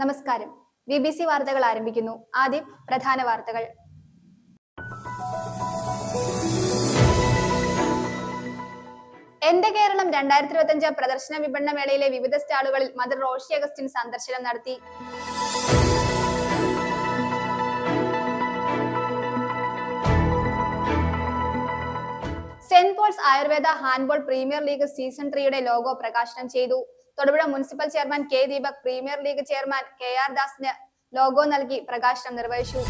നമസ്കാരം. BBC വാർത്തകൾ ആരംഭിക്കുന്നു. ആദ്യം പ്രധാന വാർത്തകൾ. എന്റെ കേരളം 2025 പ്രദർശന വിപണന മേളയിലെ വിവിധ സ്റ്റാളുകളിൽ മന്ത്രി റോഷി അഗസ്റ്റിൻ സന്ദർശനം നടത്തി. Saint Paul's Ayurveda handball premier league season 3യുടെ ലോഗോ പ്രകാശനം ചെയ്തു. Thodupuzha municipal chairman K Deepak premier league chairman KR ദാസിന് ലോഗോ നൽകി പ്രകാശനം നിർവഹിച്ചു.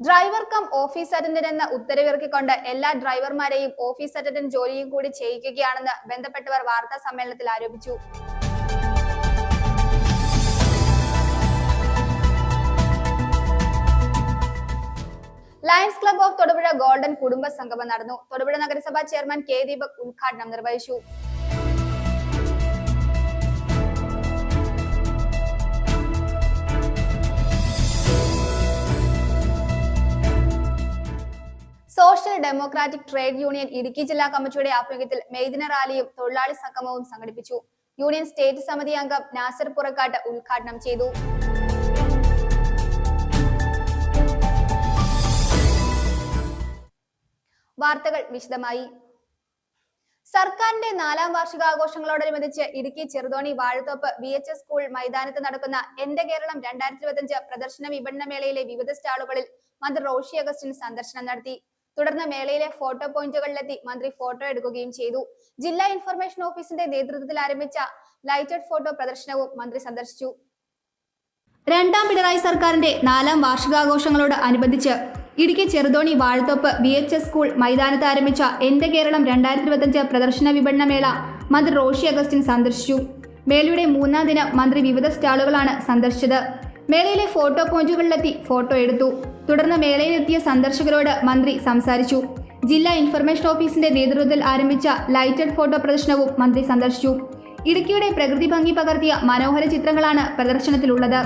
ഡ്രൈവർ കം ഓഫീസ് അറ്റൻഡന്റ് എന്ന ഉത്തരവിറക്കിക്കൊണ്ട് എല്ലാ ഡ്രൈവർമാരെയും ഓഫീസ് അറ്റൻഡന്റ് ജോലിയും കൂടി ചെയ്യിക്കുകയാണെന്ന് ബന്ധപ്പെട്ടവർ വാർത്താ സമ്മേളനത്തിൽ ആരോപിച്ചു. Lions club of Thodupuzha golden കുടുംബ സംഗമം നടന്നു. തൊടുപുഴ നഗരസഭാ ചെയർമാൻ കെ ദീപക് ഉദ്ഘാടനം നിർവഹിച്ചു. Social democratic trade union Idukki ജില്ലാ കമ്മിറ്റിയുടെ ആഭിമുഖ്യത്തിൽ മെയ്ദിന റാലിയും തൊഴിലാളി സംഗമവും സംഘടിപ്പിച്ചു. യൂണിയൻ സ്റ്റേറ്റ് സമിതി അംഗം നാസർ പുറക്കാട്ട് ഉദ്ഘാടനം ചെയ്തു. വാർത്തകൾ വിശദമായി. സർക്കാരിന്റെ 4ാം വാർഷികാഘോഷങ്ങളോടനുബന്ധിച്ച് ഇടുക്കി ചെറുതോണി വാഴത്തോപ്പ് VHS സ്കൂൾ മൈതാനത്ത് നടക്കുന്ന എന്റെ കേരളം 2025 പ്രദർശന വിപണന മേളയിലെ വിവിധ സ്റ്റാളുകളിൽ മന്ത്രി റോഷി അഗസ്റ്റിൻ സന്ദർശനം നടത്തി. തുടർന്ന് മേളയിലെ ഫോട്ടോ പോയിന്റുകളിലെത്തി മന്ത്രി ഫോട്ടോ എടുക്കുകയും ചെയ്തു. ജില്ലാ ഇൻഫർമേഷൻ ഓഫീസിന്റെ നേതൃത്വത്തിൽ ആരംഭിച്ച ലൈറ്റഡ് ഫോട്ടോ പ്രദർശനവും മന്ത്രി സന്ദർശിച്ചു. 2ാം പിണറായി സർക്കാരിന്റെ 4ാം വാർഷികാഘോഷങ്ങളോട് അനുബന്ധിച്ച് ഇടുക്കി ചെറുതോണി വാഴത്തോപ്പ് VHS സ്കൂൾ മൈതാനത്ത് ആരംഭിച്ച എന്റെ കേരളം 2025 പ്രദർശന വിപണന മേള മന്ത്രി റോഷി അഗസ്റ്റിൻ സന്ദർശിച്ചു. മേളയുടെ 3ാം ദിനം മന്ത്രി വിവിധ സ്റ്റാളുകളാണ് സന്ദർശിച്ചത്. മേളയിലെ ഫോട്ടോ പോയിന്റുകളിലെത്തി ഫോട്ടോ എടുത്തു. തുടർന്ന് മേളയിലെത്തിയ സന്ദർശകരോട് മന്ത്രി സംസാരിച്ചു. ജില്ലാ ഇൻഫർമേഷൻ ഓഫീസിന്റെ നേതൃത്വത്തിൽ ആരംഭിച്ച ലൈറ്റഡ് ഫോട്ടോ പ്രദർശനവും മന്ത്രി സന്ദർശിച്ചു. ഇടുക്കിയുടെ പ്രകൃതി ഭംഗി പകർത്തിയ മനോഹര ചിത്രങ്ങളാണ് പ്രദർശനത്തിലുള്ളത്.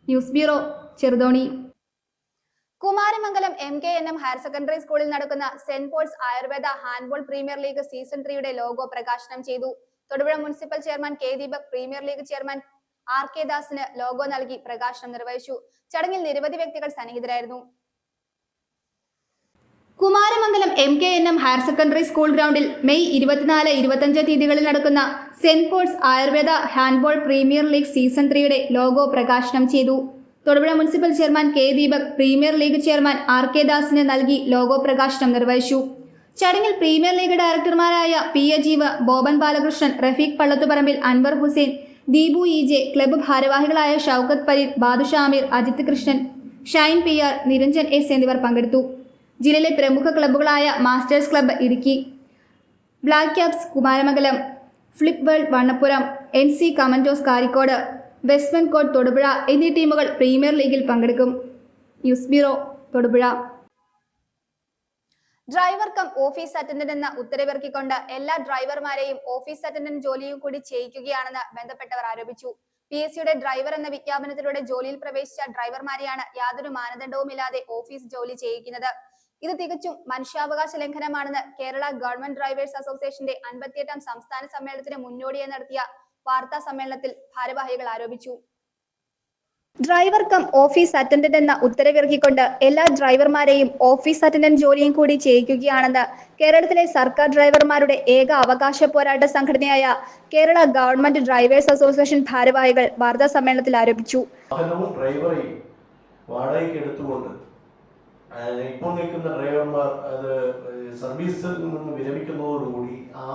News bureau Cheruthoni. Kumaramangalam MKNM higher secondary സ്കൂളിൽ നടക്കുന്ന Saint Paul's Ayurveda handball premier league season 3യുടെ ലോഗോ പ്രകാശനം ചെയ്തു. Thodupuzha municipal chairman K Deepak premier league chairman RK ദാസിന് ലോഗോ നൽകി പ്രകാശനം നിർവഹിച്ചു. ചടങ്ങിൽ നിരവധി വ്യക്തികൾ സന്നിഹിതരായിരുന്നു. Kumaramangalam MKNM higher secondary school ഗ്രൗണ്ടിൽ മെയ് 24, 25 തീയതികളിൽ നടക്കുന്ന Saint Paul's Ayurveda handball premier league season 3യുടെ ലോഗോ പ്രകാശനം ചെയ്തു. Thodupuzha municipal chairman K Deepak premier league chairman RK ദാസിന് നൽകി ലോഗോ പ്രകാശനം നിർവഹിച്ചു. ചടങ്ങിൽ പ്രീമിയർ ലീഗ് ഡയറക്ടർമാരായ P. Ajeev, Boban Balakrishnan, Rafeeq Pallathuparambil, Anwar Hussain, Deepu EJ, club ഭാരവാഹികളായ ഷൗക്കത്ത് പരീദ്, ബാദുഷാ അമീർ, അജിത് കൃഷ്ണൻ, ഷൈൻ PR, നിരഞ്ജൻ S എന്നിവർ പങ്കെടുത്തു. ജില്ലയിലെ പ്രമുഖ ക്ലബ്ബുകളായ Masters club Idukki, Black Caps Kumaramangalam, Flip World Vannappuram, NC Commandos Karikode, വെസ്റ്റ്മെൻ കോട്ട് തൊടുപുഴ എന്നീ ടീമുകൾ പ്രീമിയർ ലീഗിൽ പങ്കെടുക്കും. News bureau Thodupuzha. Driver cum office attendant എന്ന ഉത്തരവിറക്കിക്കൊണ്ട് എല്ലാ ഡ്രൈവർമാരെയും ഓഫീസ് അറ്റൻഡന്റ് ജോലിയും കൂടി ചെയ്യിക്കുകയാണെന്ന് ബന്ധപ്പെട്ടവർ ആരോപിച്ചു. PSCയുടെ ഡ്രൈവർ എന്ന വിജ്ഞാപനത്തിലൂടെ ജോലിയിൽ പ്രവേശിച്ച ഡ്രൈവർമാരെയാണ് യാതൊരു മാനദണ്ഡവുമില്ലാതെ ഓഫീസ് ജോലി ചെയ്യിക്കുന്നത്. ഇത് തികച്ചും മനുഷ്യാവകാശ ലംഘനമാണെന്ന് കേരള ഗവൺമെന്റ് ഡ്രൈവേഴ്സ് അസോസിയേഷന്റെ 58ാം സംസ്ഥാന സമ്മേളനത്തിന് മുന്നോടിയായി നടത്തിയ വാർത്താ സമ്മേളനത്തിൽ ഭാരവാഹികൾ ആരോപിച്ചു. ഡ്രൈവർ കം ഓഫീസ് അറ്റൻഡന്റ് എന്ന ഉത്തരവിറക്കിക്കൊണ്ട് എല്ലാ ഡ്രൈവർമാരെയും ഓഫീസ് അറ്റൻഡന്റ് ജോലിയും കൂടി ചെയ്യിക്കുകയാണെന്ന് കേരളത്തിലെ സർക്കാർ ഡ്രൈവർമാരുടെ ഏക അവകാശ പോരാട്ട സംഘടനയായ കേരള ഗവൺമെന്റ് ഡ്രൈവേഴ്സ് അസോസിയേഷൻ ഭാരവാഹികൾ വാർത്താ സമ്മേളനത്തിൽ ആരോപിച്ചു. വാടകയ്ക്ക് എടുത്തുകൊണ്ട് ഇപ്പോൾ നിൽക്കുന്ന ഡ്രൈവർമാർ അത് സർവീസിൽ നിന്ന് വിരമിക്കുന്നതോടുകൂടി ആ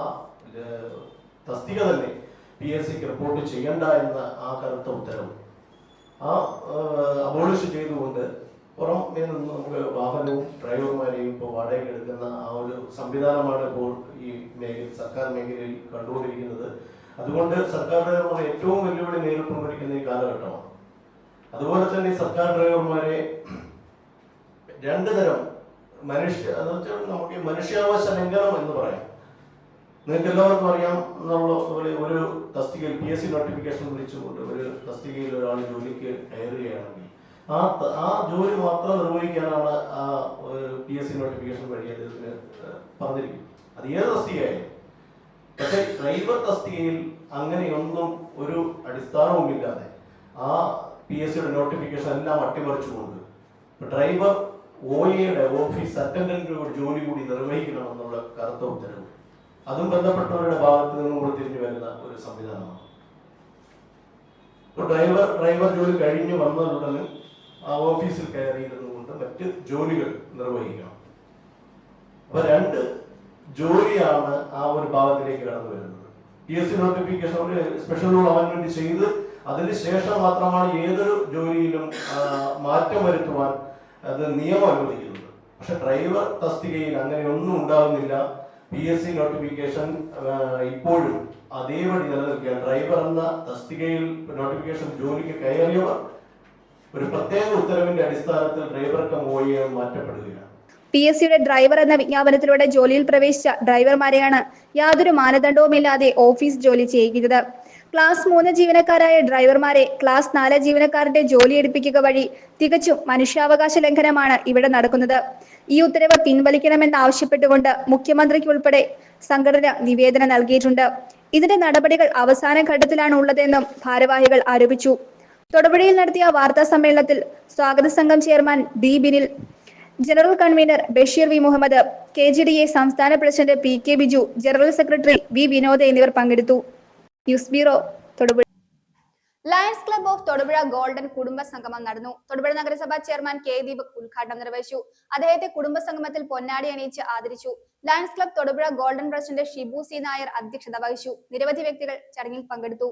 തസ്തിക തന്നെ PSCക്ക് റിപ്പോർട്ട് ചെയ്യണ്ട എന്ന ആ കറുത്ത ഉത്തരവ് അബോളിഷ് ചെയ്തുകൊണ്ട് പുറമേ നിന്ന് നമുക്ക് വാഹനവും ഡ്രൈവർമാരെയും ഇപ്പോൾ വാടകയ്ക്ക് എടുക്കുന്ന ആ ഒരു സംവിധാനമാണ് ഇപ്പോൾ ഈ സർക്കാർ മേഖലയിൽ കണ്ടുകൊണ്ടിരിക്കുന്നത്. അതുകൊണ്ട് സർക്കാർ ഡ്രൈവർമാർ ഏറ്റവും വെല്ലുവിളി നേരിട്ടുകൊണ്ടിരിക്കുന്ന ഈ കാലഘട്ടമാണ്. അതുപോലെ തന്നെ സർക്കാർ ഡ്രൈവർമാരെ രണ്ടു തരം എന്ന് വെച്ചാൽ നമുക്ക് മനുഷ്യാവകാശ ലംഘനം എന്ന് പറയാം. നിങ്ങൾക്ക് എല്ലാവർക്കും അറിയാം എന്നുള്ള ഒരു തസ്തികയിൽ PSC നോട്ടിഫിക്കേഷൻ വിളിച്ചുകൊണ്ട് ഒരു തസ്തികയിൽ ഒരാൾ ജോലിക്ക് കയറുകയാണെങ്കിൽ ആ ജോലി മാത്രം നിർവഹിക്കാനാണ് ആ PSC നോട്ടിഫിക്കേഷൻ വഴി അദ്ദേഹത്തിന് പറഞ്ഞിരിക്കുന്നത്. അത് ഏത് തസ്തികയായാലും. പക്ഷെ ഡ്രൈവർ തസ്തികയിൽ അങ്ങനെയൊന്നും ഒരു അടിസ്ഥാനവുമില്ലാതെ ആ PSCയുടെ നോട്ടിഫിക്കേഷൻ എല്ലാം അട്ടിമറിച്ചുകൊണ്ട് ഡ്രൈവർ OAയുടെ ഓഫീസ് അറ്റൻഡന്റ് ജോലി കൂടി നിർവഹിക്കണമെന്നുള്ള കറുത്ത ഉത്തരവ് അതും ബന്ധപ്പെട്ടവരുടെ ഭാഗത്ത് നിന്നും കൂടി തിരിഞ്ഞു വരുന്ന ഒരു സംവിധാനമാണ്. ഇപ്പോൾ ഡ്രൈവർ ജോലി കഴിഞ്ഞു വന്നതുടനെ ആ ഓഫീസിൽ കയറിയിരുന്നുകൊണ്ട് മറ്റ് ജോലികൾ നിർവഹിക്കണം. അപ്പൊ രണ്ട് ജോലിയാണ് ആ ഒരു ഭാഗത്തിലേക്ക് കടന്നു വരുന്നത്. PSC നോട്ടിഫിക്കേഷൻ ഒരു സ്പെഷ്യൽ റൂൾ അമെന്റ്മെന്റ് ചെയ്ത് അതിന് ശേഷം മാത്രമാണ് ഏതൊരു ജോലിയിലും മാറ്റം വരുത്തുവാൻ അത് നിയമം അനുവദിക്കുന്നത്. പക്ഷെ ഡ്രൈവർ തസ്തികയിൽ അങ്ങനെ ഒന്നും ഉണ്ടാകുന്നില്ല. PSC നോട്ടിഫിക്കേഷൻ ഇപ്പോഴും അതേപടി നിലനിൽക്കുകയാണ്. ഡ്രൈവർ എന്ന തസ്തികയിൽ നോട്ടിഫിക്കേഷൻ ജോലിക്ക് കയറിയവർ ഒരു പ്രത്യേക ഉത്തരവിന്റെ അടിസ്ഥാനത്തിൽ ഡ്രൈവർ കം OA മാറ്റപ്പെടുകയാണ്. PSCയുടെ ഡ്രൈവർ എന്ന വിജ്ഞാപനത്തിലൂടെ ജോലിയിൽ പ്രവേശിച്ച ഡ്രൈവർമാരെയാണ് യാതൊരു മാനദണ്ഡവുമില്ലാതെ ഓഫീസ് ജോലി ചെയ്യിക്കുന്നത്. ക്ലാസ് 3 ജീവനക്കാരായ ഡ്രൈവർമാരെ ക്ലാസ് 4 ജീവനക്കാരുടെ ജോലി എടുപ്പിക്കുക വഴി തികച്ചും മനുഷ്യാവകാശ ലംഘനമാണ് ഇവിടെ നടക്കുന്നത്. ഈ ഉത്തരവ് പിൻവലിക്കണമെന്നാവശ്യപ്പെട്ടുകൊണ്ട് മുഖ്യമന്ത്രിക്ക് ഉൾപ്പെടെ സംഘടന നിവേദനം നൽകിയിട്ടുണ്ട്. ഇതിന്റെ നടപടികൾ അവസാന ഘട്ടത്തിലാണ് ഉള്ളതെന്നും ഭാരവാഹികൾ ആരോപിച്ചു. തൊടുപുഴയിൽ നടത്തിയ വാർത്താ സമ്മേളനത്തിൽ സ്വാഗത സംഘം chairman D. Binil, general convener Basheer V. Muhammad, KGDA സംസ്ഥാന president PK Biju, general secretary V. Vinod എന്നിവർ പങ്കെടുത്തു. News bureau, Thodupuzha. Lions club of Thodupuzha golden കുടുംബ സംഗമം നടന്നു. തൊടുപുഴ നഗരസഭാ ചെയർമാൻ K. ദീപക് ഉദ്ഘാടനം നിർവഹിച്ചു. അദ്ദേഹത്തെ കുടുംബ സംഗമത്തിൽ പൊന്നാടി അണിയിച്ച് ആദരിച്ചു. Lions club Thodupuzha golden president Shibu C. Nair അധ്യക്ഷത വഹിച്ചു. നിരവധി വ്യക്തികൾ ചടങ്ങിൽ പങ്കെടുത്തു.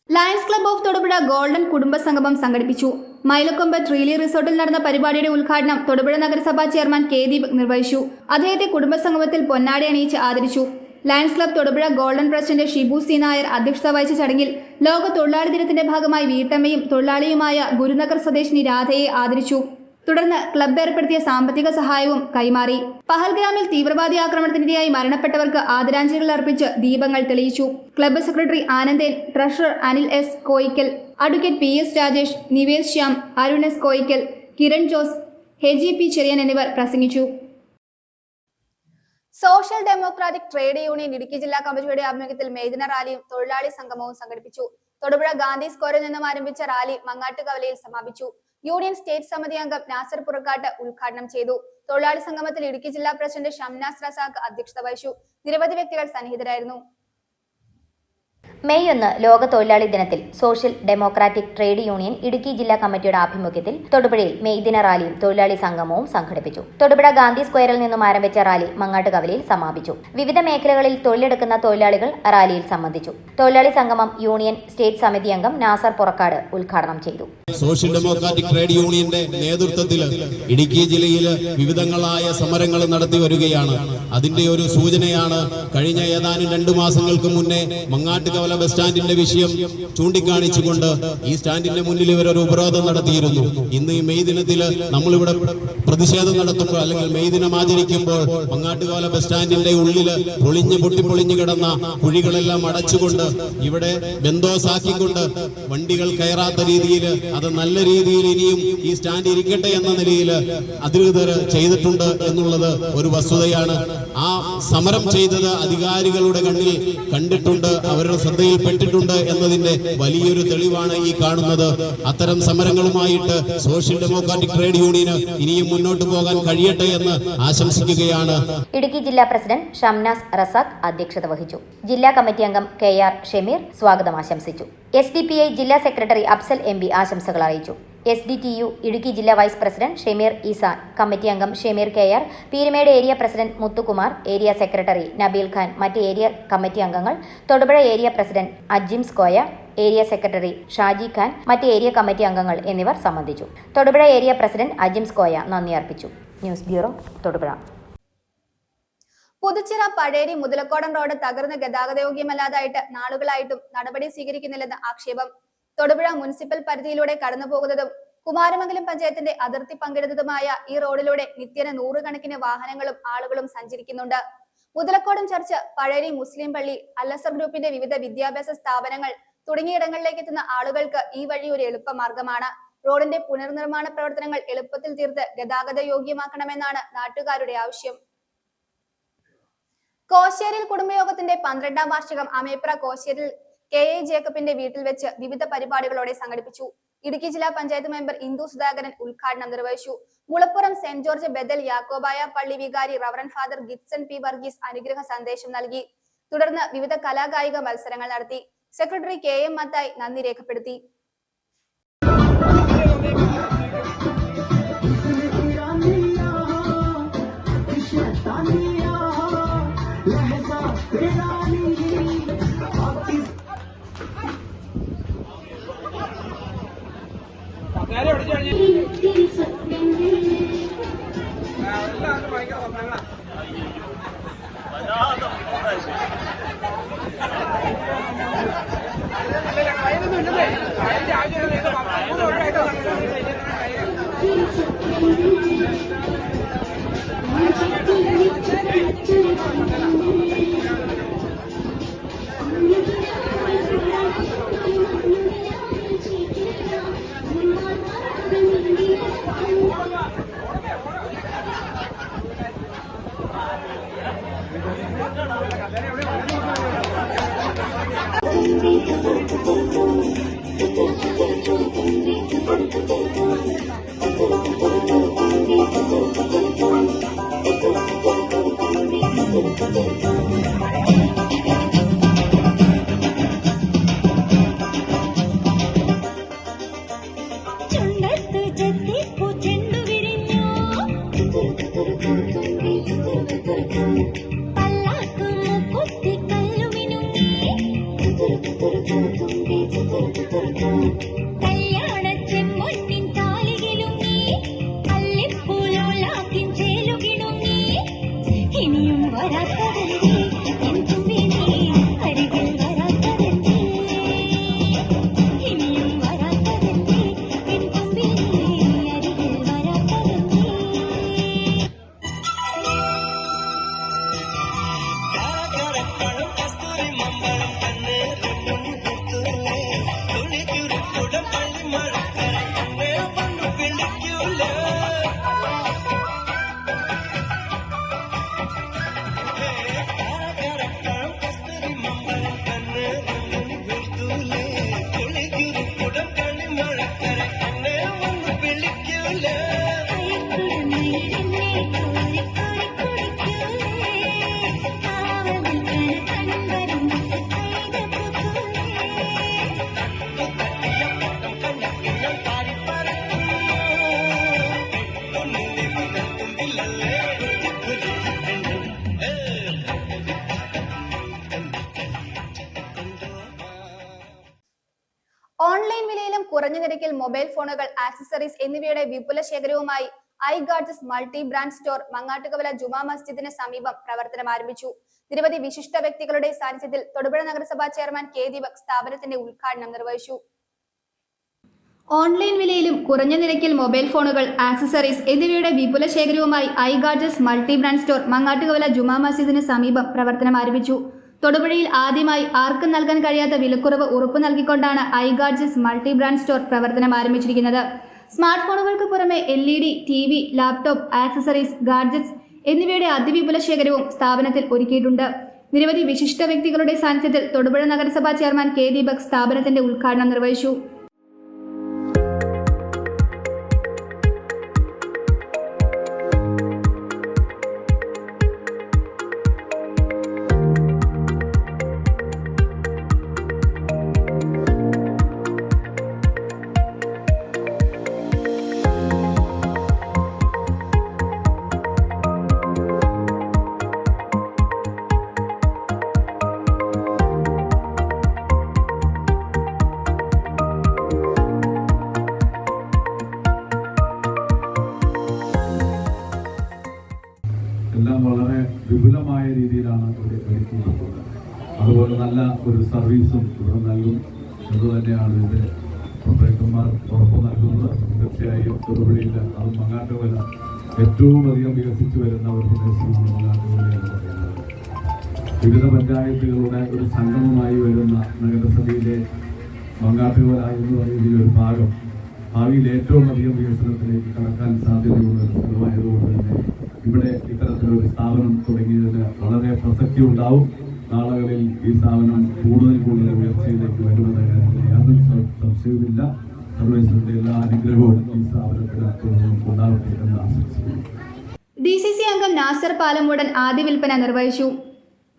Lions club of Thodupuzha golden കുടുംബ സംഗമം സംഘടിപ്പിച്ചു. മൈലക്കൊമ്പ് ട്രീലി റിസോർട്ടിൽ നടന്ന പരിപാടിയുടെ ഉദ്ഘാടനം തൊടുപുഴ നഗരസഭാ ചെയർമാൻ K. ദീപക് നിർവഹിച്ചു. അദ്ദേഹത്തെ കുടുംബ സംഗമത്തിൽ പൊന്നാടി അണിയിച്ച് ആദരിച്ചു. Lions club Thodupuzha golden president Shibu C. Nair അധ്യക്ഷത വഹിച്ച ചടങ്ങിൽ ലോക തൊഴിലാളി ദിനത്തിന്റെ ഭാഗമായി വീട്ടമ്മയും തൊഴിലാളിയുമായ ഗുരുനഗർ സ്വദേശിനി രാധയെ ആദരിച്ചു. തുടർന്ന് ക്ലബ്ബ് ഏർപ്പെടുത്തിയ സാമ്പത്തിക സഹായവും കൈമാറി. പഹൽഗ്രാമിൽ തീവ്രവാദി ആക്രമണത്തിനിരയായി മരണപ്പെട്ടവർക്ക് ആദരാഞ്ജലികൾ അർപ്പിച്ച് ദീപങ്ങൾ തെളിയിച്ചു. Club secretary Anandan, treasurer Anil S. Koickal, advocate PS. Rajesh, Nived Shyam, Arun S. Koickal, Kiran Jose, Heji P. Cherian എന്നിവർ പ്രസംഗിച്ചു. Social democratic trade union Idukki ജില്ലാ കമ്മിറ്റിയുടെ ആഭിമുഖ്യത്തിൽ മെയ്ദിന റാലിയും തൊഴിലാളി സംഗമവും സംഘടിപ്പിച്ചു. തൊടുപുഴ ഗാന്ധി സ്ക്വയറിൽ നിന്നും ആരംഭിച്ച റാലി മങ്ങാട്ടുകവലയിൽ സമാപിച്ചു. യൂണിയൻ സ്റ്റേറ്റ് സമിതി അംഗം നാസർ പുറക്കാട്ട് ഉദ്ഘാടനം ചെയ്തു. തൊഴിലാളി സംഗമത്തിൽ ഇടുക്കി ജില്ലാ പ്രസിഡന്റ് ഷംനാസ് റസാഖ് അധ്യക്ഷത വഹിച്ചു. നിരവധി വ്യക്തികൾ സന്നിഹിതരായിരുന്നു. മെയ് 1 ലോക തൊഴിലാളി ദിനത്തിൽ social democratic trade union Idukki ജില്ലാ കമ്മിറ്റിയുടെ ആഭിമുഖ്യത്തിൽ തൊടുപുഴയിൽ മെയ് ദിന റാലിയും തൊഴിലാളി സംഗമവും സംഘടിപ്പിച്ചു. തൊടുപുഴ ഗാന്ധി സ്ക്വയറിൽ നിന്നും ആരംഭിച്ച റാലി മങ്ങാട്ടുകവലയിൽ സമാപിച്ചു. വിവിധ മേഖലകളിൽ തൊഴിലെടുക്കുന്ന തൊഴിലാളികൾ റാലിയിൽ സംബന്ധിച്ചു. തൊഴിലാളി സംഗമം യൂണിയൻ സ്റ്റേറ്റ് സമിതി അംഗം നാസർ പുറക്കാട് ഉദ്ഘാടനം ചെയ്തു. സോഷ്യൽ ഡെമോക്രാറ്റിക് ട്രേഡ് യൂണിയന്റെ നേതൃത്വത്തിൽ ഇടുക്കി ജില്ലയിൽ വിവിധങ്ങളായ സമരങ്ങൾ നടത്തി വരികയാണ്. അതിന്റെ ഒരു സൂചനയാണ് കഴിഞ്ഞ ഏതാനും 2 മാസങ്ങൾക്ക് മുന്നേ മങ്ങാട്ടുകവല ബസ് സ്റ്റാൻഡിന്റെ വിഷയം ചൂണ്ടിക്കാണിച്ചുകൊണ്ട് ഈ സ്റ്റാൻഡിന്റെ മുന്നിൽ ഇവരൊരു ഉപരോധം നടത്തിയിരുന്നു. ഇന്ന് ഈ മെയ് ദിനത്തിൽ നമ്മളിവിടെ പ്രതിഷേധം നടത്തുമ്പോൾ അല്ലെങ്കിൽ മെയ് ദിനം ആചരിക്കുമ്പോൾ മങ്ങാട്ടുകവല ബസ് സ്റ്റാൻഡിന്റെ ഉള്ളിൽ പൊട്ടിപ്പൊളിഞ്ഞു കിടന്ന കുഴികളെല്ലാം അടച്ചുകൊണ്ട് ഇവിടെ ബന്തോസാക്കിക്കൊണ്ട് വണ്ടികൾ കയറാത്ത രീതിയിൽ അത് നല്ല രീതിയിൽ ഇനിയും ഈ സ്റ്റാൻഡ് ഇരിക്കട്ടെ എന്ന നിലയിൽ അധികൃതർ ചെയ്തിട്ടുണ്ട് എന്നുള്ളത് ഒരു വസ്തുതയാണ്. ആ സമരം ചെയ്തത് അധികാരികളുടെ കണ്ണിൽ കണ്ടിട്ടുണ്ട്, അവരുടെ ശ്രദ്ധ പ്രതിസന്ധിയിൽപ്പെട്ടിട്ടുണ്ട് എന്നതിന്റെ വലിയൊരു തെളിവാണ് ഈ കാണുന്നത്. അത്തരം സമരങ്ങളുമായിട്ട് സോഷ്യൽ ഡെമോക്രാറ്റിക് ട്രേഡ് യൂണിയന് ഇനിയും മുന്നോട്ട് പോകാൻ കഴിയട്ടെ എന്ന് ആശംസിക്കുകയാണ്. ഇടുക്കി ജില്ലാ പ്രസിഡന്റ് ഷംനാസ് റസാഖ് അധ്യക്ഷത വഹിച്ചു. ജില്ലാ കമ്മിറ്റി അംഗം KR ഷമീർ സ്വാഗതം ആശംസിച്ചു. SDPI ജില്ലാ സെക്രട്ടറി അഫ്സൽ MP ആശംസകൾ അറിയിച്ചു. SDTU ഇടുക്കി ജില്ലാ vice president Shameer Eesan, committee അംഗം Shameer KR, Peerumedu area president Muthukumar, area secretary Nabeel Khan, മറ്റ് ഏരിയ കമ്മിറ്റി അംഗങ്ങൾ, Thodupuzha area president Ajims Koya, area secretary Shaji Khan, മറ്റ് ഏരിയ കമ്മിറ്റി അംഗങ്ങൾ എന്നിവർ സംബന്ധിച്ചു. തൊടുപുഴ ഏരിയ പ്രസിഡന്റ് അജിംസ് കോയ നന്ദി അർപ്പിച്ചു. News bureau, Thodupuzha. Puthuchira Pazheri Muthalakodan road തകർന്ന് ഗതാഗതയോഗ്യമല്ലാതായിട്ട് നാളുകളായിട്ടും നടപടി സ്വീകരിക്കുന്നില്ലെന്ന് ആക്ഷേപം. തൊടുപുഴ മുനിസിപ്പൽ പരിധിയിലൂടെ കടന്നുപോകുന്നതും കുമാരമംഗലം പഞ്ചായത്തിന്റെ അതിർത്തി പങ്കിടുന്നതുമായ ഈ റോഡിലൂടെ നിത്യേന നൂറുകണക്കിന് വാഹനങ്ങളും ആളുകളും സഞ്ചരിക്കുന്നുണ്ട്. മുതലക്കോടൻ ചർച്ച്, പഴേരി മുസ്ലിം പള്ളി, അല്ലസർ ഗ്രൂപ്പിന്റെ വിവിധ വിദ്യാഭ്യാസ സ്ഥാപനങ്ങൾ തുടങ്ങിയിടങ്ങളിലേക്ക് എത്തുന്ന ആളുകൾക്ക് ഈ വഴി ഒരു എളുപ്പമാർഗമാണ്. റോഡിന്റെ പുനർനിർമ്മാണ പ്രവർത്തനങ്ങൾ എളുപ്പത്തിൽ തീർത്ത് ഗതാഗത യോഗ്യമാക്കണമെന്നാണ് നാട്ടുകാരുടെ ആവശ്യം. കോശ്ശേരിയിൽ കുടുംബയോഗത്തിന്റെ 12ാം വാർഷികം അമേപ്ര കോശ്ശേരിയിൽ KA ജേക്കബിന്റെ വീട്ടിൽ വെച്ച് വിവിധ പരിപാടികളോടെ സംഘടിപ്പിച്ചു. ഇടുക്കി ജില്ലാ പഞ്ചായത്ത് മെമ്പർ ഇന്ദു സുധാകരൻ ഉദ്ഘാടനം നിർവഹിച്ചു. മുളപ്പുറം സെന്റ് ജോർജ് ബദൽ യാക്കോബായ പള്ളി വികാരി reverend father Gibson P. Varghese അനുഗ്രഹ സന്ദേശം നൽകി. തുടർന്ന് വിവിധ കലാകായിക മത്സരങ്ങൾ നടത്തി. സെക്രട്ടറി KM മത്തായി നന്ദി രേഖപ്പെടുത്തി. ഓൺലൈൻ വിലയിലും കുറഞ്ഞ നിരക്കിൽ മൊബൈൽ ഫോണുകൾ, ആക്സസറീസ് എന്നിവയുടെ വിപുല ശേഖരവുമായി ഐഗാഡ്ജസ് മൾട്ടി ബ്രാൻഡ് സ്റ്റോർ മങ്ങാട്ടുകവല ജുമാ മസ്ജിദിന് സമീപം പ്രവർത്തനം ആരംഭിച്ചു. നിരവധി വിശിഷ്ട വ്യക്തികളുടെ സാന്നിധ്യത്തിൽ തൊടുപുഴ നഗരസഭാ ചെയർമാൻ K. ദീപക് സ്ഥാപനത്തിന്റെ ഉദ്ഘാടനം നിർവഹിച്ചു. ഓൺലൈൻ വിലയിലും കുറഞ്ഞ നിരക്കിൽ മൊബൈൽ ഫോണുകൾ, ആക്സസറീസ് എന്നിവയുടെ വിപുല ശേഖരവുമായി ഐഗാഡ്ജസ് മൾട്ടി ബ്രാൻഡ് സ്റ്റോർ മങ്ങാട്ടുകവല ജുമാ മസ്ജിദിന് സമീപം പ്രവർത്തനം ആരംഭിച്ചു. തൊടുപുഴയിൽ ആദ്യമായി ആർക്കും നൽകാൻ കഴിയാത്ത വിലക്കുറവ് ഉറപ്പു നൽകിക്കൊണ്ടാണ് ഐഗാഡ്ജസ് മൾട്ടി ബ്രാൻഡ് സ്റ്റോർ പ്രവർത്തനം ആരംഭിച്ചിരിക്കുന്നത്. സ്മാർട്ട് ഫോണുകൾക്ക് പുറമെ LED, TV, laptop, accessories, gadgets എന്നിവയുടെ അതിവിപുല ശേഖരവും സ്ഥാപനത്തിൽ ഒരുക്കിയിട്ടുണ്ട്. നിരവധി വിശിഷ്ട വ്യക്തികളുടെ സാന്നിധ്യത്തിൽ തൊടുപുഴ നഗരസഭാ ചെയർമാൻ കെ ദീപക് സ്ഥാപനത്തിന്റെ ഉദ്ഘാടനം നിർവഹിച്ചു. എല്ലാം വളരെ വിപുലമായ രീതിയിലാണ് ഇവിടെ ഒരുക്കിയിട്ടുള്ളത്. അതുപോലെ നല്ല ഒരു സർവീസും ഇവിടെ നൽകും എന്ന് തന്നെയാണ് ഇതിൻ്റെ പ്രൊപ്പറേറ്റർമാർ ഉറപ്പ് നൽകുന്നത്. തീർച്ചയായും തൊടുപുഴയിൽ അത് മങ്ങാട്ടുകര ഏറ്റവും അധികം വികസിച്ചു വരുന്ന ഒരു പ്രദേശമാണ് മങ്ങാട്ടുകര എന്ന് പറയുന്നത്. വിവിധ പഞ്ചായത്തുകളുടെ ഒരു സംഗമമായി വരുന്ന നഗരസഭയിലെ മങ്ങാട്ടുകര എന്ന് പറയുന്ന ഈ ഒരു ഭാഗം ഭാവിയിൽ ഏറ്റവും അധികം വികസനത്തിലേക്ക് കടക്കാൻ സാധ്യതയുള്ള ഒരു സ്ഥലമായതുകൊണ്ട് തന്നെ ഇവിടെ ഇത്തരത്തിലൊരു സ്ഥാപനം തുടങ്ങിയതിന് വളരെ പ്രസക്തി ഉണ്ടാവും. നാളുകളിൽ ഈ സ്ഥാപനം കൂടുതൽ ഉയർച്ചയിലേക്ക് വരുമെന്ന കാര്യത്തിൽ യാതൊരു സംശയവുമില്ല. സർവേശ്വരന്റെ എല്ലാ അനുഗ്രഹവും ഈ സ്ഥാപനത്തിന് ഉണ്ടാവട്ടെ എന്ന് ആശംസിക്കുന്നു. DCC അംഗം നാസർ പാലമൂടൻ ആദ്യ വിൽപ്പന നിർവഹിച്ചു.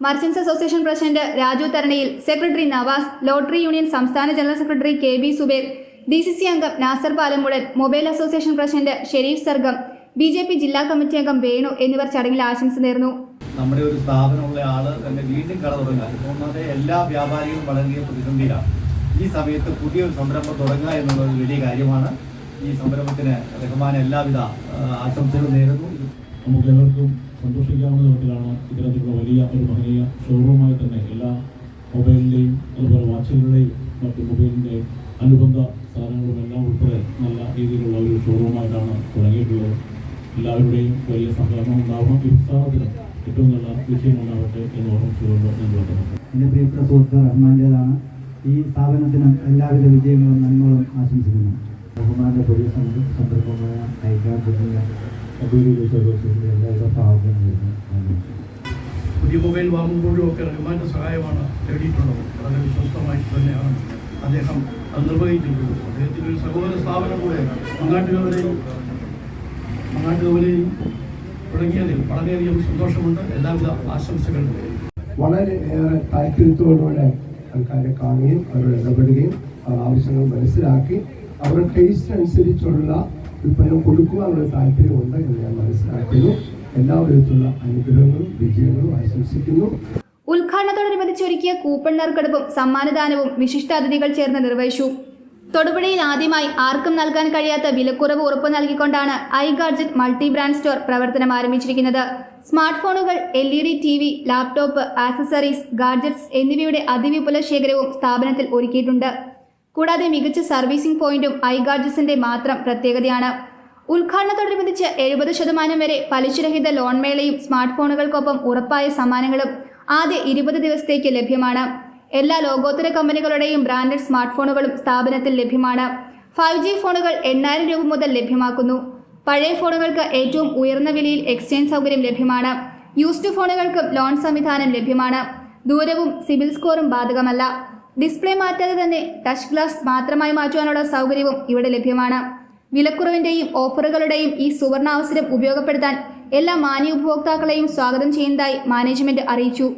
Merchants association president Raju Tharanayil, secretary Navas, lottery union സംസ്ഥാന general secretary KB Zubair, DCC അംഗം Nasar Palamoodan, mobile association president Shereef Sargam, BJP ജില്ലാ കമ്മിറ്റി അംഗം വേണു എന്നിവർ ചടങ്ങിൽ ആശംസ നേർന്നു. നമ്മുടെ ഒരു സ്ഥാപനമുള്ള ആള് തന്നെ വീണ്ടും കട തുടങ്ങുക. ഒന്നാമത് എല്ലാ വ്യാപാരികളും വളരെ പ്രതിസന്ധിയിലാണ്. ഈ സമയത്ത് പുതിയൊരു സംരംഭം തുടങ്ങുക എന്നുള്ളത് വലിയ കാര്യമാണ്. ഈ സംരംഭത്തിന് റഹ്മാൻ എല്ലാവിധ ആശംസകളും നേരുന്നു. നമുക്ക് എല്ലാവർക്കും സന്തോഷിക്കാവുന്ന തരത്തിലാണ് ഇത്തരത്തിലുള്ള വലിയ ഒരു മഹനീയ ഷോറൂമായി തന്നെ എല്ലാ മൊബൈലിൻ്റെയും അതുപോലെ വാച്ചുകളുടെയും മറ്റ് മൊബൈലിൻ്റെ അനുബന്ധ സാധനങ്ങളും എല്ലാം ഉൾപ്പെടെ നല്ല രീതിയിലുള്ള ഒരു ഷോറൂമായിട്ടാണ് തുടങ്ങിയിട്ടുള്ളത്. എല്ലാവരുടെയും വലിയ സഹകരണം ഉണ്ടാവണം. ഈ സ്ഥാപനത്തിന് ഏറ്റവും നല്ല വിജയം ഉണ്ടാവട്ടെ എന്ന് ഓർമ്മിച്ചുകൊണ്ട് ഞാൻ പറയുന്നു. എൻ്റെ പ്രിയപ്പെട്ട സുഹൃത്ത് റഹ്മാൻ്റേതാണ്. ഈ സ്ഥാപനത്തിന് എല്ലാവിധ വിജയങ്ങളും നന്മകളും ആശംസിക്കുന്നു. ബഹുമാന്റെ പുതിയ സംരംഭമായ ഐഗാർഡിൻ്റെ എല്ലാവിധ ഭാഗങ്ങളും പുതിയ മൊബൈൽ വാങ്ങുമ്പോഴും ഒക്കെ റഹ്മാൻ്റെ സഹായമാണ് തേടിയിട്ടുള്ളത്. വളരെ വിശ്വസ്തമായിട്ട് തന്നെയാണ് അദ്ദേഹം അത് നിർവഹിച്ചിട്ടുള്ളത്. അദ്ദേഹത്തിൻ്റെ ഒരു സഹോദര സ്ഥാപനം കൂടെ മങ്ങാട്ടുകവരെയും തുടങ്ങിയതിൽ വളരെയധികം സന്തോഷമുണ്ട്. എല്ലാവിധ ആശംസകളും. വളരെയേറെ താല്പര്യത്തോടുകൂടെ ആൾക്കാരെ കാണുകയും അവരോട് ഇടപെടുകയും ആവശ്യങ്ങൾ മനസ്സിലാക്കി അവരുടെ ടേസ്റ്റ് അനുസരിച്ചുള്ള ഉൽപ്പന്നം കൊടുക്കുവാനുള്ള താല്പര്യമുണ്ട് എന്ന് ഞാൻ മനസ്സിലാക്കുന്നു. എല്ലാവിധത്തിലുള്ള അനുഗ്രഹങ്ങളും വിജയങ്ങളും ആശംസിക്കുന്നു. ഉദ്ഘാടനത്തോടനുബന്ധിച്ച് ഒരുക്കിയ കൂപ്പൺ നറുക്കെടുപ്പും സമ്മാനദാനവും വിശിഷ്ടാതിഥികൾ ചേർന്ന് നിർവഹിച്ചു. തൊടുപുഴയിൽ ആദ്യമായി ആർക്കും നൽകാൻ കഴിയാത്ത വിലക്കുറവ് ഉറപ്പു നൽകിക്കൊണ്ടാണ് ഐഗാഡ്ജറ്റ് മൾട്ടി ബ്രാൻഡ് സ്റ്റോർ പ്രവർത്തനം ആരംഭിച്ചിരിക്കുന്നത്. സ്മാർട്ട് ഫോണുകൾ, LED TV, laptop, accessories, gadgets എന്നിവയുടെ അതിവിപുല ശേഖരവും സ്ഥാപനത്തിൽ ഒരുക്കിയിട്ടുണ്ട്. കൂടാതെ മികച്ച സർവീസിംഗ് പോയിന്റും ഐഗാഡ്ജറ്റ്സിന്റെ മാത്രം പ്രത്യേകതയാണ്. ഉദ്ഘാടനത്തോടനുബന്ധിച്ച് 70% വരെ പലിശരഹിത ലോൺ മേളയും സ്മാർട്ട് ഫോണുകൾക്കൊപ്പം ഉറപ്പായ സമ്മാനങ്ങളും ആദ്യ 20 ദിവസത്തേക്ക് ലഭ്യമാണ്. എല്ലാ ലോകോത്തര കമ്പനികളുടെയും ബ്രാൻഡഡ് സ്മാർട്ട് ഫോണുകളും സ്ഥാപനത്തിൽ ലഭ്യമാണ്. 5G ഫോണുകൾ 8000 രൂപ മുതൽ ലഭ്യമാക്കുന്നു. പഴയ ഫോണുകൾക്ക് ഏറ്റവും ഉയർന്ന വിലയിൽ എക്സ്ചേഞ്ച് സൗകര്യം ലഭ്യമാണ്. യൂസ്ഡ് ഫോണുകൾക്കും ലോൺ സംവിധാനം ലഭ്യമാണ്. ദൂരവും സിബിൽ സ്കോറും ബാധകമല്ല. ഡിസ്പ്ലേ മാറ്റാതെ തന്നെ ടച്ച് ഗ്ലാസ് മാത്രമായി മാറ്റുവാനുള്ള സൗകര്യവും ഇവിടെ ലഭ്യമാണ്. വിലക്കുറവിന്റെയും ഓഫറുകളുടെയും ഈ സുവർണാവസരം ഉപയോഗപ്പെടുത്താൻ എല്ലാ മാന്യ ഉപഭോക്താക്കളെയും സ്വാഗതം ചെയ്യുന്നതായി മാനേജ്മെന്റ് അറിയിച്ചു.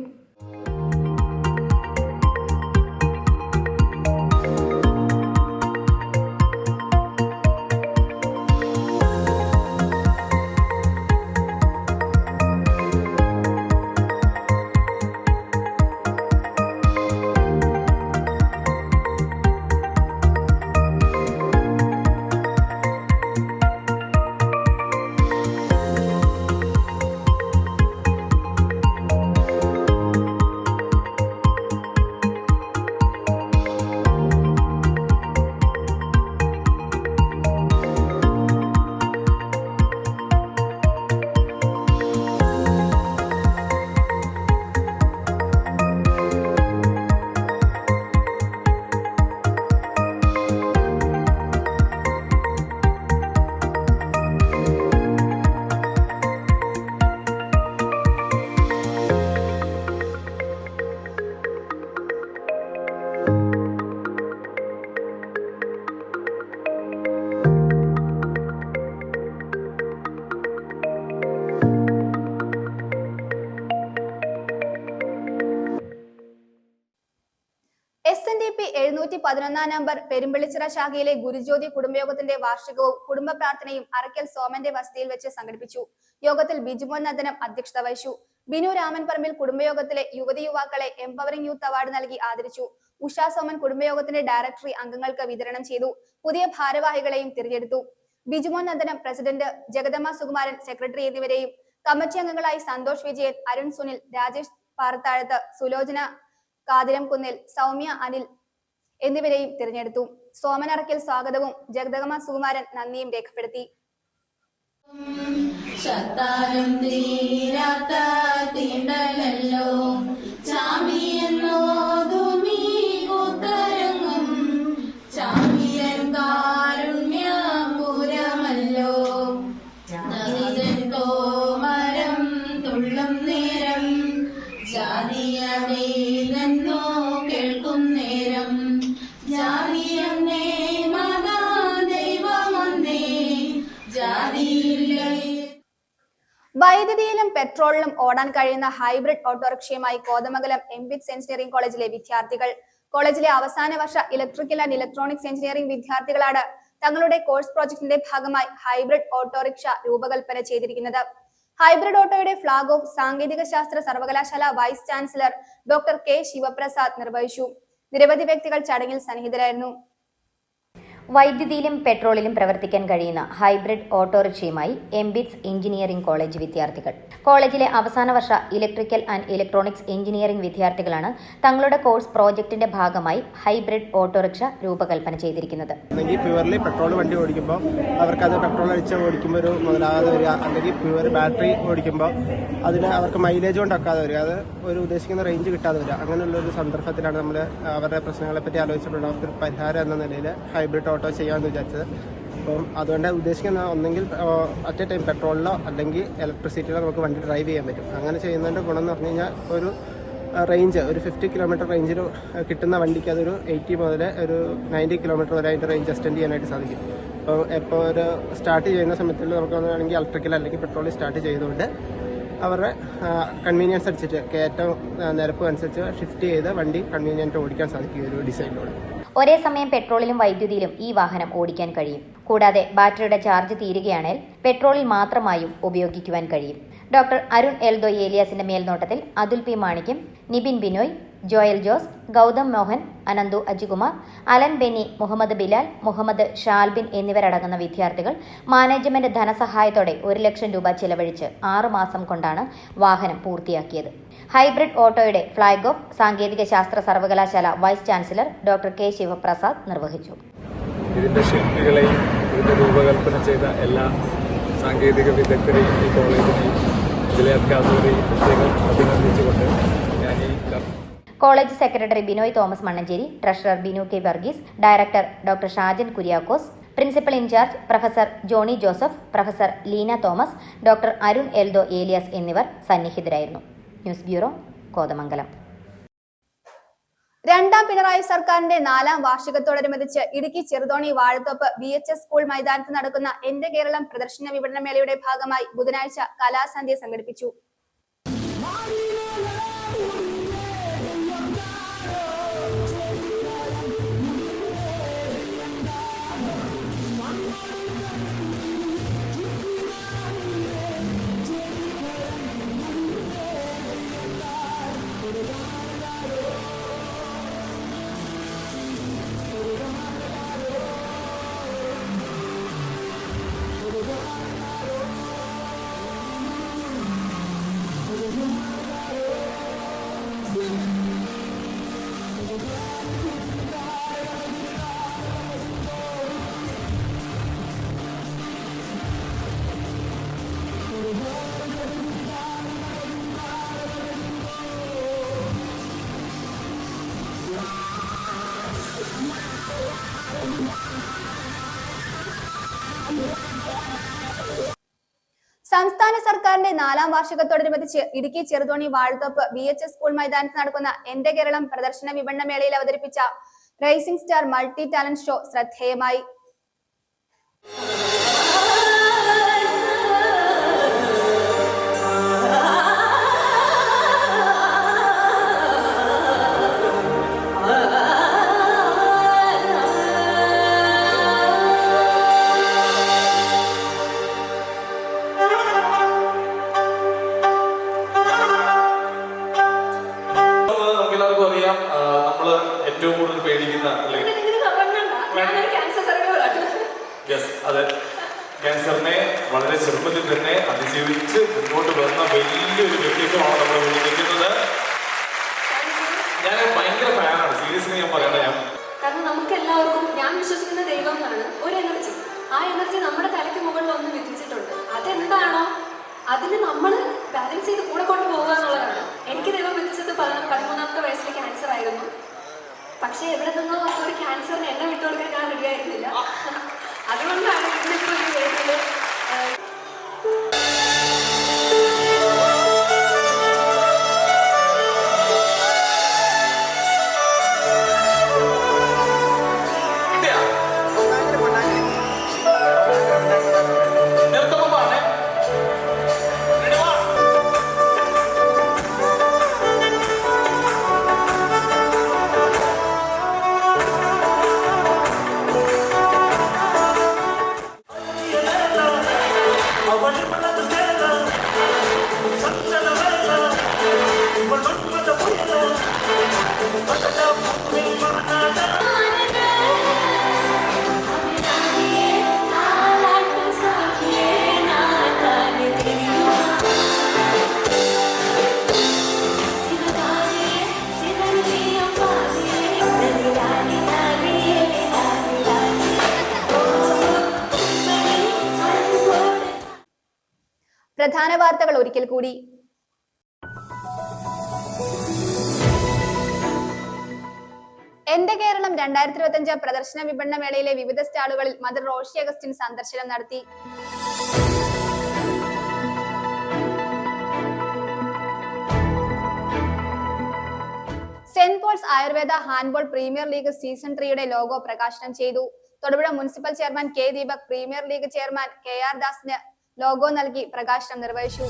1711 നമ്പർ പെരുമ്പള്ളിച്ചിറ ശാഖയിലെ ഗുരുജ്യോതി കുടുംബയോഗത്തിന്റെ വാർഷികവും കുടുംബ പ്രാർത്ഥനയും അറക്കൽ സോമന്റെ വസതിയിൽ വെച്ച് സംഘടിപ്പിച്ചു. യോഗത്തിൽ ബിജുമോൻ നന്ദനം അധ്യക്ഷത വഹിച്ചു. ബിനു രാമൻപറമ്പിൽ കുടുംബയോഗത്തിലെ യുവതി യുവാക്കളെ എംപവറിംഗ് യൂത്ത് അവാർഡ് നൽകി ആദരിച്ചു. ഉഷ സോമൻ കുടുംബയോഗത്തിന്റെ ഡയറക്ടറി അംഗങ്ങൾക്ക് വിതരണം ചെയ്തു. പുതിയ ഭാരവാഹികളെയും തിരഞ്ഞെടുത്തു. ബിജുമോൻ നന്ദനം പ്രസിഡന്റ്, ജഗദമ്മ സുകുമാരൻ സെക്രട്ടറി എന്നിവരെയും കമ്മിറ്റി അംഗങ്ങളായി സന്തോഷ് വിജയൻ, അരുൺ സുനിൽ, രാജേഷ് പാറത്താഴത്ത്, സുലോചന കാതിരംകുന്നിൽ, സൗമ്യ അനിൽ എന്നിവരെയും തിരഞ്ഞെടുത്തു. സോമനറക്കൽ സ്വാഗതവും ജഗദമ്മ സുകുമാരൻ നന്ദിയും രേഖപ്പെടുത്തി. വൈദ്യുതിയിലും പെട്രോളിലും ഓടാൻ കഴിയുന്ന ഹൈബ്രിഡ് ഓട്ടോറിക്ഷയുമായി കോതമംഗലം എംബിറ്റ്സ് എഞ്ചിനീയറിംഗ് കോളേജിലെ വിദ്യാർത്ഥികൾ. കോളേജിലെ അവസാന വർഷ ഇലക്ട്രിക്കൽ ആൻഡ് ഇലക്ട്രോണിക്സ് എഞ്ചിനീയറിംഗ് വിദ്യാർത്ഥികളാണ് തങ്ങളുടെ കോഴ്സ് പ്രോജക്ടിന്റെ ഭാഗമായി ഹൈബ്രിഡ് ഓട്ടോറിക്ഷ രൂപകൽപ്പന ചെയ്തിരിക്കുന്നത്. ഹൈബ്രിഡ് ഓട്ടോയുടെ ഫ്ളാഗ് ഓഫ് സാങ്കേതിക ശാസ്ത്ര സർവകലാശാല vice chancellor doctor K Sivaprasad നിർവഹിച്ചു. നിരവധി വ്യക്തികൾ ചടങ്ങിൽ സന്നിഹിതരായിരുന്നു. വൈദ്യുതിയിലും പെട്രോളിലും പ്രവർത്തിക്കാൻ കഴിയുന്ന ഹൈബ്രിഡ് ഓട്ടോറിക്ഷയുമായി എംബിറ്റ്സ് എഞ്ചിനീയറിംഗ് കോളേജ് വിദ്യാർത്ഥികൾ. കോളേജിലെ അവസാന വർഷ ഇലക്ട്രിക്കൽ ആൻഡ് ഇലക്ട്രോണിക്സ് എഞ്ചിനീയറിംഗ് വിദ്യാർത്ഥികളാണ് തങ്ങളുടെ കോഴ്സ് പ്രോജക്ടിന്റെ ഭാഗമായി ഹൈബ്രിഡ് ഓട്ടോറിക്ഷ രൂപകൽപ്പന ചെയ്തിരിക്കുന്നത്. പ്യുവർലി പെട്രോൾ വണ്ടി ഓടിക്കുമ്പോൾ അവർക്കത് പെട്രോൾ അടിച്ച് ഓടിക്കുമ്പോൾ ഒരു മുതലാകാതെ വരിക, അല്ലെങ്കിൽ പ്യുവർ ബാറ്ററി ഓടിക്കുമ്പോൾ അതിന് അവർക്ക് മൈലേജ് കൊണ്ടൊക്കാതെ വരിക, അത് ഒരു ഉദ്ദേശിക്കുന്ന റേഞ്ച് കിട്ടാതെ വരിക. അങ്ങനെയുള്ളൊരു സന്ദർഭത്തിലാണ് നമ്മൾ അവരുടെ പ്രശ്നങ്ങളെ പറ്റി ആലോചിച്ചപ്പോൾ അവർക്ക് പരിഹാരം എന്ന നിലയിൽ ഹൈബ്രിഡ് ഓട്ടോ ചെയ്യാമെന്ന് വിചാരിച്ചത്. അപ്പം അതുകൊണ്ട് ഉദ്ദേശിക്കുന്ന ഒന്നെങ്കിൽ അറ്റ് എ ടൈം പെട്രോളിലോ അല്ലെങ്കിൽ ഇലക്ട്രിസിറ്റിയിലോ നമുക്ക് വണ്ടി ഡ്രൈവ് ചെയ്യാൻ പറ്റും. അങ്ങനെ ചെയ്യുന്നതിൻ്റെ ഗുണം എന്ന് പറഞ്ഞു കഴിഞ്ഞാൽ ഒരു റേഞ്ച് ഒരു 50 കിലോമീറ്റർ റേഞ്ചിൽ കിട്ടുന്ന വണ്ടിക്ക് അതൊരു 80 മുതൽ ഒരു 90 കിലോമീറ്റർ വരെ അതിൻ്റെ റേഞ്ച് എക്സ്റ്റെൻഡ് ചെയ്യാനായിട്ട് സാധിക്കും. ഇപ്പോൾ ഒരു സ്റ്റാർട്ട് ചെയ്യുന്ന സമയത്തിൽ നമുക്ക് വേണമെങ്കിൽ ഇലക്ട്രിക്കൽ അല്ലെങ്കിൽ പെട്രോളിൽ സ്റ്റാർട്ട് ചെയ്തുകൊണ്ട് അവരുടെ കൺവീനിയൻസ് അനുസരിച്ച് കയറ്റം നിരപ്പ് അനുസരിച്ച് ഷിഫ്റ്റ് ചെയ്ത് വണ്ടി കൺവീനിയൻറ്റ് ഓടിക്കാൻ സാധിക്കും ഒരു ഡിസൈനിലൂടെ. ഒരേ സമയം പെട്രോളിലും വൈദ്യുതിയിലും ഈ വാഹനം ഓടിക്കാൻ കഴിയും. കൂടാതെ ബാറ്ററിയുടെ ചാർജ് തീരുകയാണെങ്കിൽ പെട്രോളിൽ മാത്രമായും ഉപയോഗിക്കുവാൻ കഴിയും. ഡോക്ടർ അരുൺ എൽദോ ഏലിയാസിന്റെ മേൽനോട്ടത്തിൽ അതുൽ പി മാണിക്യം, നിബിൻ ബിനോയ്, ജോയൽ ജോസ്, ഗൗതം മോഹൻ, അനന്തു അജികുമാർ, അലൻ ബെന്നി, മുഹമ്മദ് ബിലാൽ, മുഹമ്മദ് ഷാൽബിൻ എന്നിവരടങ്ങുന്ന വിദ്യാർത്ഥികൾ മാനേജ്മെന്റ് ധനസഹായത്തോടെ 1 ലക്ഷം രൂപ ചെലവഴിച്ച് 6 മാസം കൊണ്ടാണ് വാഹനം പൂർത്തിയാക്കിയത്. ഹൈബ്രിഡ് ഓട്ടോയുടെ ഫ്ളാഗ് ഓഫ് സാങ്കേതിക ശാസ്ത്ര സർവകലാശാല vice chancellor doctor K Sivaprasad നിർവഹിച്ചു. ഇതിന്റെ ശില്പികളെയും ഇതിന്റെ രൂപകൽപ്പന ചെയ്ത എല്ലാ സാങ്കേതിക വിദഗ്ധരെയും ഈ കോളേജിനെയും ഇതിലെ അധ്യാപകരെയും പ്രത്യേകം അഭിനന്ദിച്ചുകൊണ്ട് ഞാൻ ഈ college secretary Binoy Thomas Mannancheri, treasurer Binu K Varghese, director doctor Shajan Kuriakose, principal incharge professor Johny Joseph, professor Leena Thomas, doctor Arun Eldho Elias എന്നിവർ സന്നിഹിതരായിരുന്നു. News bureau, Kothamangalam. രണ്ടാം പിണറായി സർക്കാരിന്റെ 4ാം വാർഷികത്തോടനുബന്ധിച്ച് ഇടുക്കി ചെറുതോണി വാഴത്തോപ്പ് VHS സ്കൂൾ മൈതാനത്ത് നടക്കുന്ന എന്റെ കേരളം പ്രദർശന വിപണന മേളയുടെ ഭാഗമായി ബുധനാഴ്ച കലാസന്ധ്യ സംഘടിപ്പിച്ചു. സംസ്ഥാന സർക്കാരിന്റെ 4ാം വാർഷികത്തോടനുബന്ധിച്ച് ഇടുക്കി ചെറുതോണി വാഴത്തോപ്പ് VHS സ്കൂൾ മൈതാനത്ത് നടക്കുന്ന എന്റെ കേരളം പ്രദർശന വിപണന മേളയിൽ അവതരിപ്പിച്ച rising star multi talent show ശ്രദ്ധേയമായി. ഏറ്റവും കൂടുതൽ പേടിക്കുന്ന യെസ് അതെ, ക്യാൻസറിനെ വളരെ ചെറുപ്പത്തിൽ തന്നെ അതിജീവിച്ച് മുന്നോട്ട് വരുന്ന വലിയൊരു വ്യക്തിത്വമാണ് നമ്മുടെ മുന്നിൽ നിൽക്കുന്നത്. ഞാൻ ഭയങ്കര ഫാനാണ്, സീരിയസ്ലി ഞാൻ പറയട്ടെ. കാരണം നമുക്ക് എല്ലാവർക്കും, ഞാൻ വിശ്വസിക്കുന്ന ദൈവം എന്നാണ് ഒരു എനർജി. ആ എനർജി നമ്മുടെ തലയ്ക്ക് മുകളിൽ ഒന്ന് വിധിച്ചിട്ടുണ്ട്. അതെന്താണോ അതിന് നമ്മൾ ബാലൻസ് ചെയ്ത് കൂടെ കൊണ്ടുപോകുക എന്നുള്ളതാണ്. എനിക്ക് ദൈവം വിധിച്ചത് 13ാമത്തെ വയസ്സിൽ ക്യാൻസർ ആയിരുന്നു. പക്ഷേ എവിടെ നിന്നോ ഒരു ക്യാൻസറിന് എന്നെ വിട്ടുകൊടുക്കാൻ ഞാൻ റെഡി ആയിരുന്നില്ല. അതുകൊണ്ടാണ് ഇന്നിപ്പോൾ ഒരു വേദിയിൽ പ്രധാന വാർത്തകൾ ഒരിക്കൽ കൂടി. എന്റെ കേരളം 2025 പ്രദർശന വിപണന മേളയിലെ വിവിധ സ്റ്റാളുകളിൽ മന്ത്രി റോഷി അഗസ്റ്റിൻ സന്ദർശനം നടത്തി. Saint Paul's Ayurveda handball premier league season 3യുടെ ലോഗോ പ്രകാശനം ചെയ്തു. Thodupuzha municipal chairman K Deepak premier league chairman KR ദാസിന് ലോഗോ നൽകി പ്രകാശനം നിർവഹിച്ചു.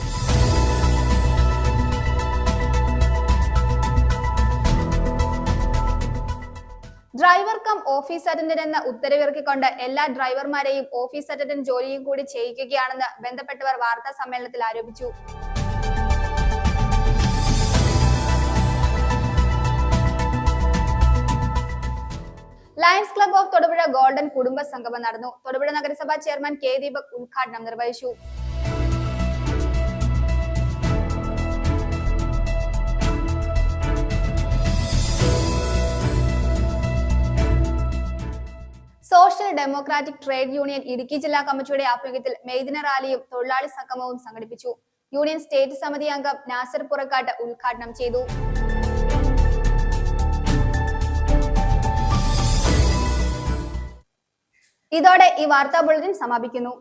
ഡ്രൈവർ കം ഓഫീസ് അറ്റൻഡന്റ് എന്ന ഉത്തരവിറക്കിക്കൊണ്ട് എല്ലാ ഡ്രൈവർമാരെയും ഓഫീസ് അറ്റൻഡന്റ് ജോലിയും കൂടി ചെയ്യിക്കുകയാണെന്ന് ബന്ധപ്പെട്ടവർ വാർത്താ സമ്മേളനത്തിൽ ആരോപിച്ചു. Lions club of Thodupuzha golden കുടുംബ സംഗമം നടന്നു. തൊടുപുഴ നഗരസഭാ ചെയർമാൻ കെ ദീപക് ഉദ്ഘാടനം നിർവഹിച്ചു. Social democratic trade union Idukki ജില്ലാ കമ്മിറ്റിയുടെ ആഭിമുഖ്യത്തിൽ മെയ്ദിന റാലിയും തൊഴിലാളി സംഗമവും സംഘടിപ്പിച്ചു. യൂണിയൻ സ്റ്റേറ്റ് സമിതി അംഗം നാസർ പുറക്കാട്ട് ഉദ്ഘാടനം ചെയ്തു. ഇതോടെ ഈ വാർത്താ ബുള്ളറ്റിൻ സമാപിക്കുന്നു.